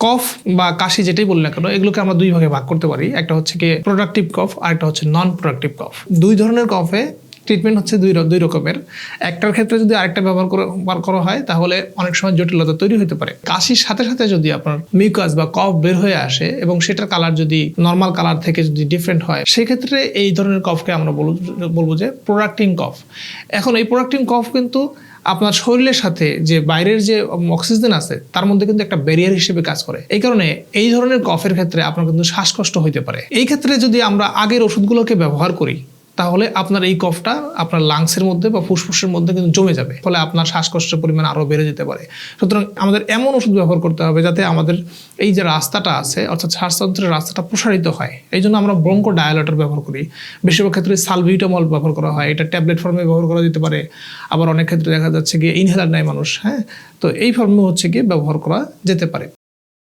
কফ বা কাশি যেটাই বলি না কেন, এগুলোকে আমরা দুই ভাগে ভাগ করতে পারি। একটা হচ্ছে কি প্রোডাক্টিভ কফ আর একটা হচ্ছে নন প্রোডাক্টিভ কফ। দুই ধরনের কফে ট্রিটমেন্ট হচ্ছে দুই রকমের। একটার ক্ষেত্রে যদি আরেকটা ব্যবহার করা হয় তাহলে অনেক সময় জটিলতা তৈরি হতে পারে। কাশির সাথে সাথে যদি আপনার মিউকাস বা কফ বের হয়ে আসে এবং সেটার কালার যদি নর্মাল কালার থেকে যদি ডিফারেন্ট হয়, সেক্ষেত্রে এই ধরনের কফকে আমরা বলবো যে প্রোডাক্টিং কফ। এখন এই প্রোডাক্টিং কফ কিন্তু আপনার শরীরের সাথে যে বাইরের যে অক্সিজেন আছে তার মধ্যে কিন্তু একটা ব্যারিয়ার হিসেবে কাজ করে। এই কারণে এই ধরনের কফের ক্ষেত্রে আপনার কিন্তু শ্বাসকষ্ট হইতে পারে। এই ক্ষেত্রে যদি আমরা আগের ওষুধগুলোকে ব্যবহার করি তাহলে আপনার এই কফটা আপনার লাংসের মধ্যে বা ফুসফুসের মধ্যে কিন্তু জমে যাবে, ফলে আপনার শ্বাসকষ্টের পরিমাণ আরও বেড়ে যেতে পারে। সুতরাং আমাদের এমন ওষুধ ব্যবহার করতে হবে যাতে আমাদের এই যে রাস্তাটা আছে অর্থাৎ শ্বাসতন্ত্রের রাস্তাটা প্রসারিত হয়। এই জন্য আমরা ব্রঙ্কো ডায়ালেটর ব্যবহার করি। বেশিরভাগ ক্ষেত্রে সালবিউটামল ব্যবহার করা হয়, এটা ট্যাবলেট ফর্মে ব্যবহার করা যেতে পারে। আবার অনেক ক্ষেত্রে দেখা যাচ্ছে গিয়ে ইনহেলার নেয় মানুষ, হ্যাঁ, তো এই ফর্মে হচ্ছে গিয়ে ব্যবহার করা যেতে পারে।